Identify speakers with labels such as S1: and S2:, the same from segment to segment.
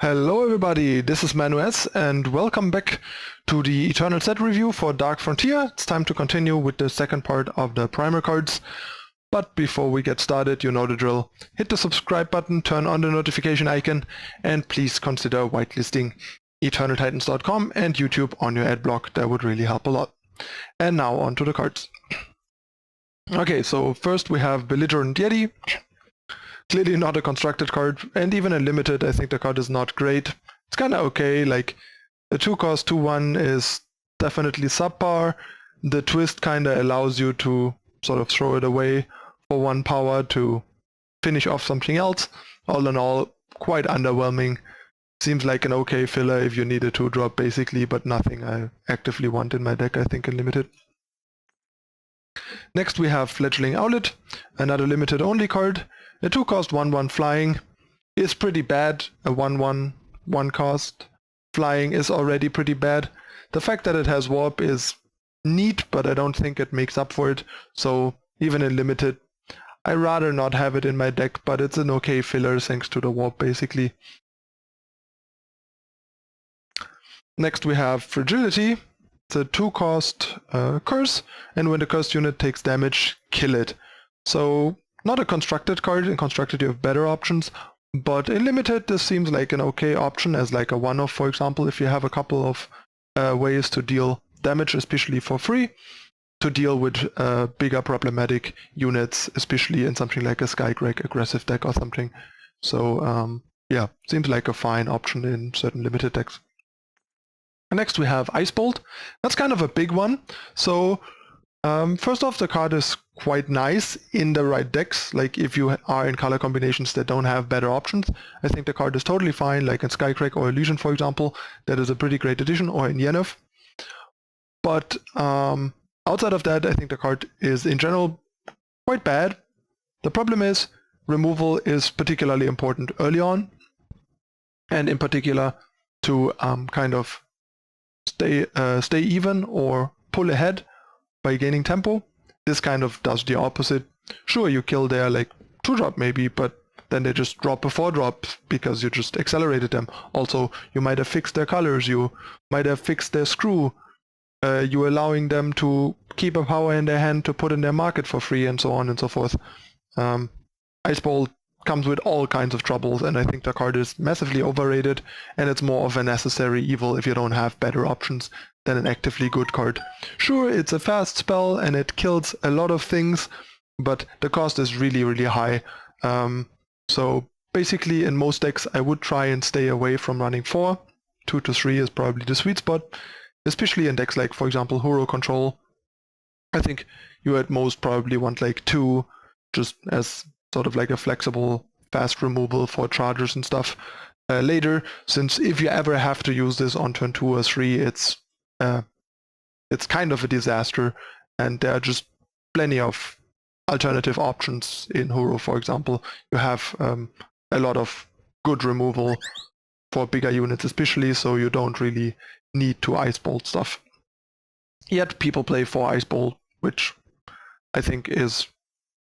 S1: Hello everybody, this is ManuS and welcome back to the Eternal set review for Dark Frontier. It's time to continue with the second part of the Primal cards. But before we get started, you know the drill. Hit the subscribe button, turn on the notification icon, and please consider whitelisting EternalTitans.com and YouTube on your ad block. That would really help a lot. And now on to the cards. Okay, so first we have Bellator Jerry. Clearly not a constructed card, and even a limited, I think the card is not great. It's kind of okay, like the 2-cost 2/1 is definitely subpar. The twist kind of allows you to sort of throw it away for 1 power to finish off something else. All in all, quite underwhelming. Seems like an okay filler if you need a 2-drop basically, but nothing I actively want in my deck, I think, in limited. Next we have Fletchling Outlet, another limited only card. A 2-cost 1/1 flying is pretty bad. A 1/1 1-cost flying is already pretty bad. The fact that it has warp is neat, but I don't think it makes up for it. So even in limited, I'd rather not have it in my deck, but it's an okay filler thanks to the warp basically. Next we have Fragility. It's a 2-cost curse, and when the cursed unit takes damage, kill it. So not a constructed card. In constructed you have better options, but in limited this seems like an okay option as like a one-off, for example, if you have a couple of ways to deal damage, especially for free, to deal with bigger problematic units, especially in something like a Skycrack aggressive deck or something. So yeah, seems like a fine option in certain limited decks. And next we have Ice Bolt. That's kind of a big one. So first off, the card is quite nice in the right decks. Like if you are in color combinations that don't have better options, I think the card is totally fine, like in Skycrack or Illusion, for example. That is a pretty great addition, or in Yennev. But outside of that, I think the card is in general quite bad. The problem is removal is particularly important early on, and in particular to kind of stay even or pull ahead by gaining tempo. This kind of does the opposite. Sure, you kill their like 2-drop maybe, but then they just drop a 4-drop because you just accelerated them. Also, you might have fixed their colors, you might have fixed their screw, you're allowing them to keep a power in their hand to put in their market for free, and so on and so forth. Ice Bolt comes with all kinds of troubles, and I think the card is massively overrated, and it's more of a necessary evil if you don't have better options than an actively good card. Sure, it's a fast spell and it kills a lot of things, but the cost is really, really high. So basically in most decks I would try and stay away from running 4. 2 to 3 is probably the sweet spot, especially in decks like, for example, Hero Control. I think you at most probably want like 2, just as sort of like a flexible fast removal for chargers and stuff later, since if you ever have to use this on turn 2 or 3, it's kind of a disaster, and there are just plenty of alternative options in Hero, for example. You have a lot of good removal for bigger units especially, so you don't really need to Ice Bolt stuff. Yet people play 4 Ice Bolt, which I think is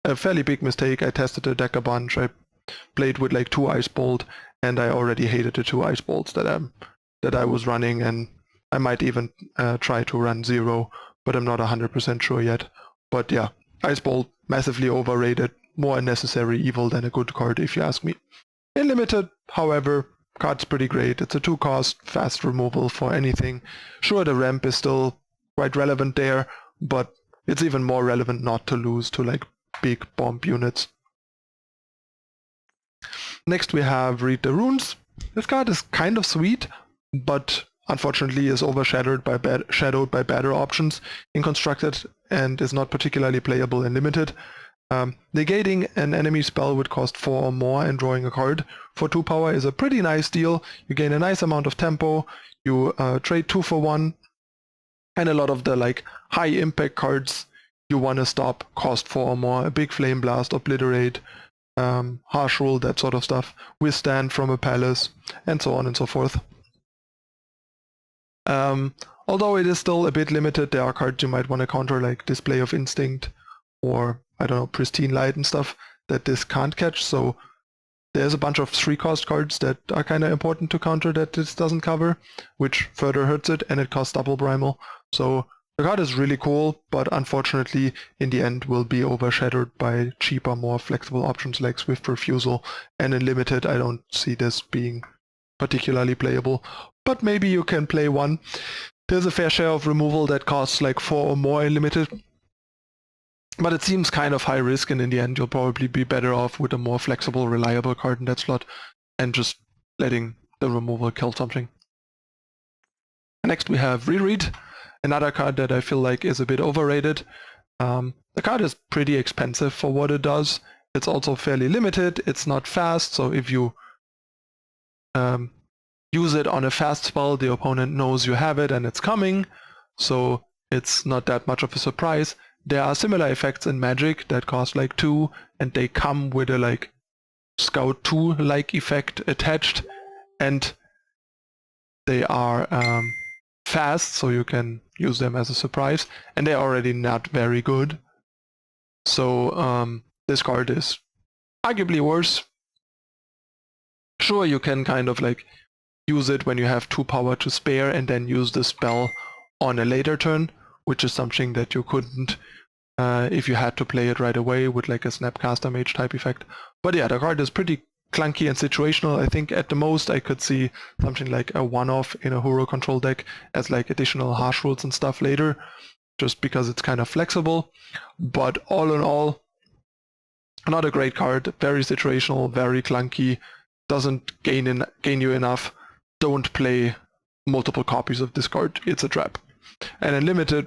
S1: a fairly big mistake. I tested the deck a bunch. I played with like 2 Ice Bolt, and I already hated the 2 Ice Bolts that I was running, and I might even try to run 0, but I'm not 100% sure yet. But yeah, Ice Bolt, massively overrated, more a necessary evil than a good card if you ask me. In limited, however, card's pretty great. It's a 2-cost fast removal for anything. Sure, the ramp is still quite relevant there, but it's even more relevant not to lose to like big bomb units. Next we have Read the Runes. This card is kind of sweet, but unfortunately is overshadowed by better options in constructed, and is not particularly playable in limited. Negating an enemy spell would cost 4 or more, and drawing a card for 2 power is a pretty nice deal. You gain a nice amount of tempo, you trade 2 for 1, and a lot of the like high impact cards you want to stop cost 4 or more. A big Flame Blast, Obliterate, Harsh Rule, that sort of stuff, Withstand from a Palace, and so on and so forth. Although it is still a bit limited, there are cards you might want to counter like Display of Instinct or, I don't know, Pristine Light and stuff that this can't catch, so there's a bunch of 3-cost cards that are kind of important to counter that this doesn't cover, which further hurts it, and it costs double Primal. So the card is really cool, but unfortunately in the end will be overshadowed by cheaper, more flexible options like Swift Refusal, and in Limited I don't see this being particularly playable, but maybe you can play one. There's a fair share of removal that costs like 4 or more in Limited, but it seems kind of high risk, and in the end you'll probably be better off with a more flexible, reliable card in that slot and just letting the removal kill something. Next we have Reread, another card that I feel like is a bit overrated. The card is pretty expensive for what it does. It's also fairly limited, it's not fast, so if you use it on a fast spell, the opponent knows you have it and it's coming, so it's not that much of a surprise. There are similar effects in Magic that cost like 2, and they come with a like Scout 2-like effect attached, and they are fast, so you can use them as a surprise, and they're already not very good. So this card is arguably worse. Sure, you can kind of like use it when you have 2 power to spare and then use the spell on a later turn, which is something that you couldn't if you had to play it right away with like a Snapcaster Mage type effect. But yeah, the card is pretty clunky and situational. I think at the most I could see something like a one-off in a Hero control deck as like additional harsh rules and stuff later, just because it's kind of flexible. But all in all, not a great card, very situational, very clunky, doesn't gain you enough. Don't play multiple copies of this card, it's a trap. And in Limited,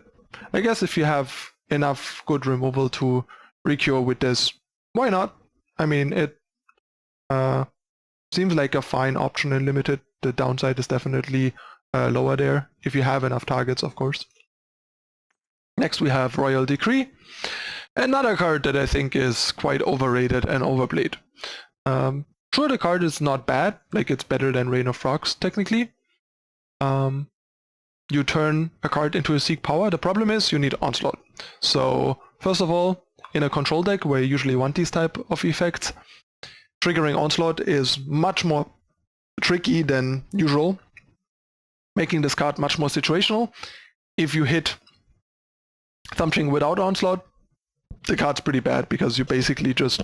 S1: I guess if you have enough good removal to recure with this, why not? I mean, it seems like a fine option in Limited. The downside is definitely lower there, if you have enough targets, of course. Next we have Royal Decree, another card that I think is quite overrated and overplayed. Sure, the card is not bad, like it's better than Reign of Frogs technically. You turn a card into a Seek Power. The problem is you need Onslaught. So first of all, in a control deck where you usually want these type of effects, triggering Onslaught is much more tricky than usual, making this card much more situational. If you hit something without Onslaught, the card's pretty bad because you're basically just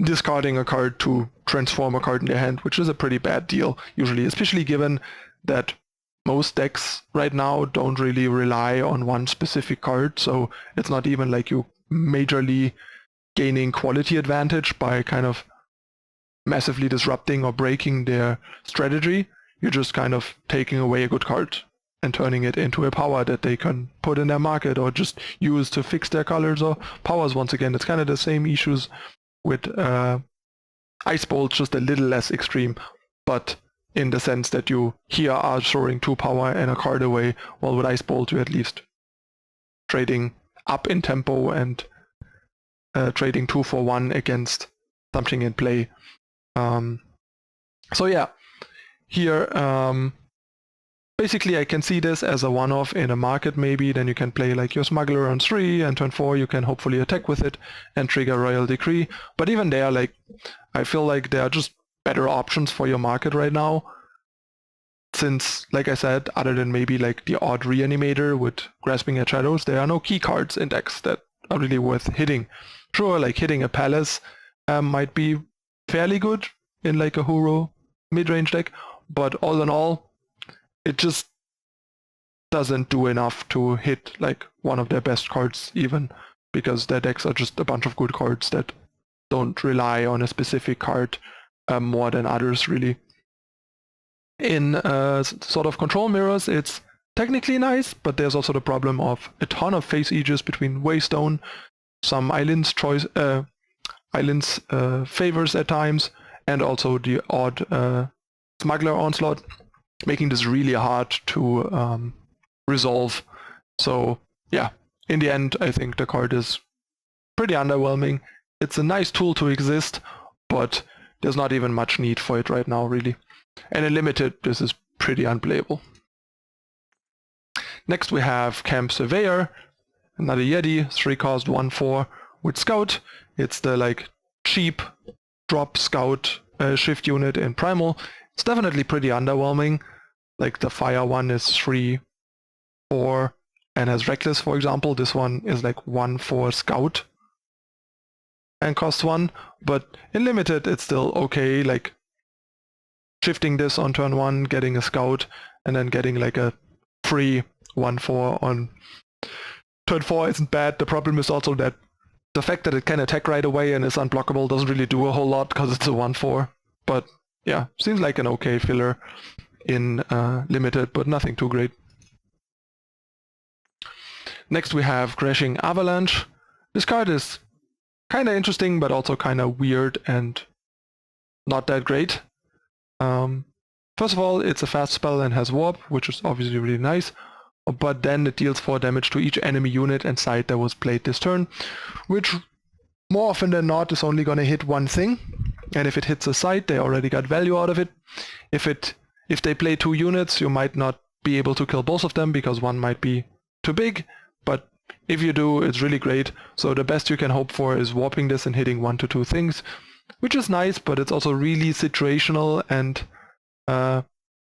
S1: discarding a card to transform a card in your hand, which is a pretty bad deal usually, especially given that most decks right now don't really rely on one specific card, so it's not even like you majorly gaining quality advantage by kind of massively disrupting or breaking their strategy. You're just kind of taking away a good card and turning it into a power that they can put in their market or just use to fix their colors or powers once again. It's kind of the same issues with Ice Bolt, just a little less extreme, but in the sense that you here are throwing 2 power and a card away, while with Ice Bolt you're at least trading up in tempo and trading 2 for 1 against something in play. So yeah, here basically I can see this as a one-off in a market maybe, then you can play like your Smuggler on 3 and turn 4 you can hopefully attack with it and trigger Royal Decree. But even there, like, I feel like there are just better options for your market right now, since, like I said, other than maybe like the odd Reanimator with Grasping at Shadows, there are no key cards in decks that are really worth hitting. Sure, like hitting a Palace might be fairly good in like a Hero mid-range deck, but all in all, it just doesn't do enough to hit like one of their best cards even, because their decks are just a bunch of good cards that don't rely on a specific card more than others really. In sort of control mirrors, it's technically nice, but there's also the problem of a ton of face aegis between Waystone, some islands favors at times, and also the odd Smuggler Onslaught, making this really hard to resolve. So yeah, in the end I think the card is pretty underwhelming. It's a nice tool to exist, but there's not even much need for it right now really. And in Limited, this is pretty unplayable. Next we have Camp Surveyor, another Yeti, 3 cost 1/4 with Scout. It's the like cheap drop scout shift unit in Primal. It's definitely pretty underwhelming. Like the fire one is 3, 4 and has reckless, for example. This one is like 1, 4 scout and costs 1, but in limited it's still okay, like shifting this on turn 1, getting a scout, and then getting like a free 1, 4 on turn 4 isn't bad. The problem is also that the fact that it can attack right away and is unblockable doesn't really do a whole lot because it's a 1, 4. But yeah, seems like an okay filler in limited, but nothing too great. Next we have Crashing Avalanche. This card is kind of interesting, but also kind of weird and not that great. First of all, it's a fast spell and has warp, which is obviously really nice, but then it deals 4 damage to each enemy unit and side that was played this turn, which more often than not is only going to hit one thing, and if it hits a side, they already got value out of it. If they play 2 units, you might not be able to kill both of them because one might be too big, but if you do, it's really great. So the best you can hope for is warping this and hitting 1 to 2 things, which is nice, but it's also really situational and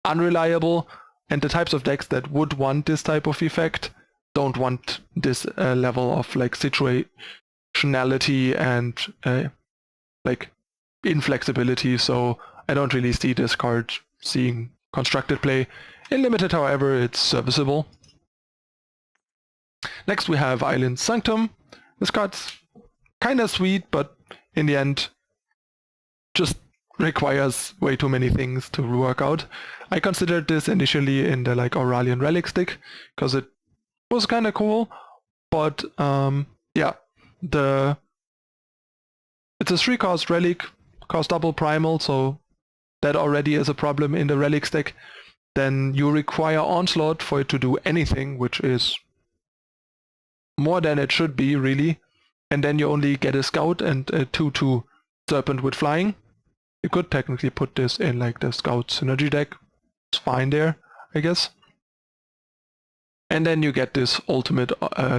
S1: unreliable, and the types of decks that would want this type of effect don't want this level of like situationality and like inflexibility, so I don't really see this card seeing constructed play. In limited, however, it's serviceable. Next we have Island Sanctum. This card's kinda sweet, but in the end just requires way too many things to work out. I considered this initially in the like Auralian Relic stick because it was kinda cool, but yeah, it's a 3-cost relic, cost double primal, so that already is a problem in the relic stick. Then you require Onslaught for it to do anything, which is more than it should be, really. And then you only get a scout and a 2/2 serpent with flying. You could technically put this in like the scout synergy deck. It's fine there, I guess. And then you get this ultimate,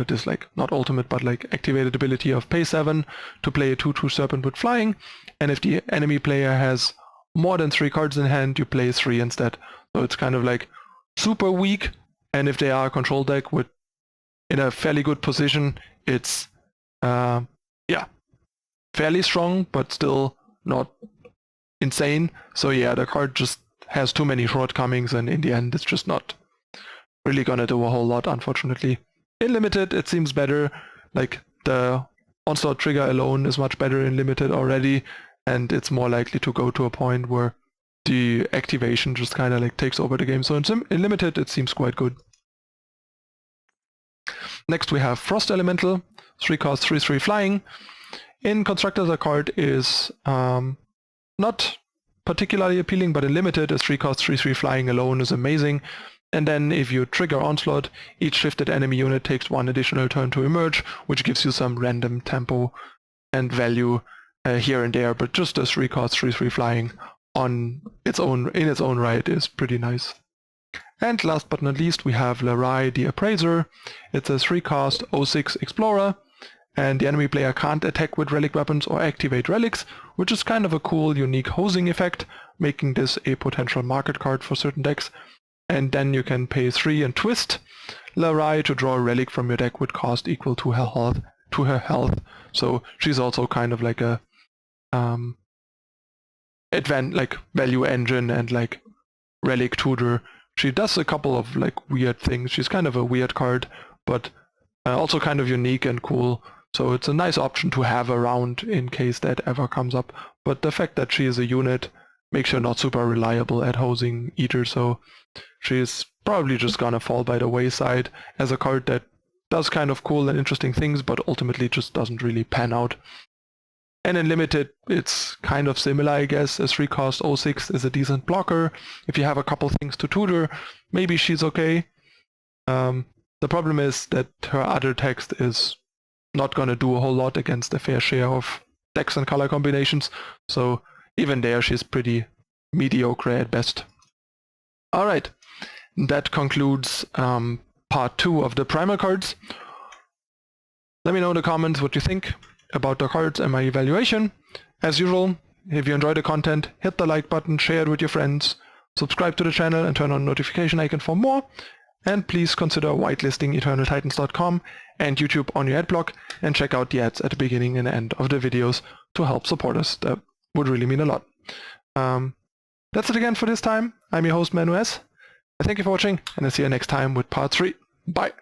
S1: this like, not ultimate, but like activated ability of pay 7 to play a 2/2 serpent with flying. And if the enemy player has more than 3 cards in hand, you play 3 instead. So it's kind of like super weak, and if they are a control deck with in a fairly good position, it's yeah, fairly strong, but still not insane. So yeah, the card just has too many shortcomings, and in the end it's just not really gonna do a whole lot, unfortunately. In limited it seems better, like the onslaught trigger alone is much better in limited already, and it's more likely to go to a point where the activation just kind of like takes over the game. So in limited it seems quite good. Next we have Frost Elemental, 3-cost 3/3 flying. In Constructor the card is not particularly appealing, but in limited a 3-cost 3/3 flying alone is amazing. And then if you trigger Onslaught, each shifted enemy unit takes 1 additional turn to emerge, which gives you some random tempo and value here and there, but just a 3-cost 3/3 flying in its own right is pretty nice. And last but not least we have Reread the Appraiser. It's a 3-cost 06 Explorer, and the enemy player can't attack with relic weapons or activate relics, which is kind of a cool unique hosing effect, making this a potential market card for certain decks. And then you can pay 3 and twist Reread to draw a relic from your deck with cost equal to her health. So she's also kind of like a like value engine and like relic tutor. She does a couple of like weird things. She's kind of a weird card, but also kind of unique and cool. So it's a nice option to have around in case that ever comes up. But the fact that she is a unit makes her not super reliable at hosing either, so she's probably just gonna fall by the wayside as a card that does kind of cool and interesting things, but ultimately just doesn't really pan out. And in limited, it's kind of similar, I guess. A 3-cost 06 is a decent blocker. If you have a couple things to tutor, maybe she's okay. The problem is that her other text is not gonna do a whole lot against a fair share of decks and color combinations, so even there she's pretty mediocre at best. Alright, that concludes part 2 of the Primal cards. Let me know in the comments what you think about the cards and my evaluation. As usual, If you enjoy the content, hit the like button, share it with your friends, subscribe to the channel and turn on the notification icon for more. And please consider whitelisting EternalTitans.com and YouTube on your adblock, and check out the ads at the beginning and end of the videos to help support us. That would really mean a lot. That's it again for this time. I'm your host ManuS. Thank you for watching, and I'll see you next time with part 3. Bye!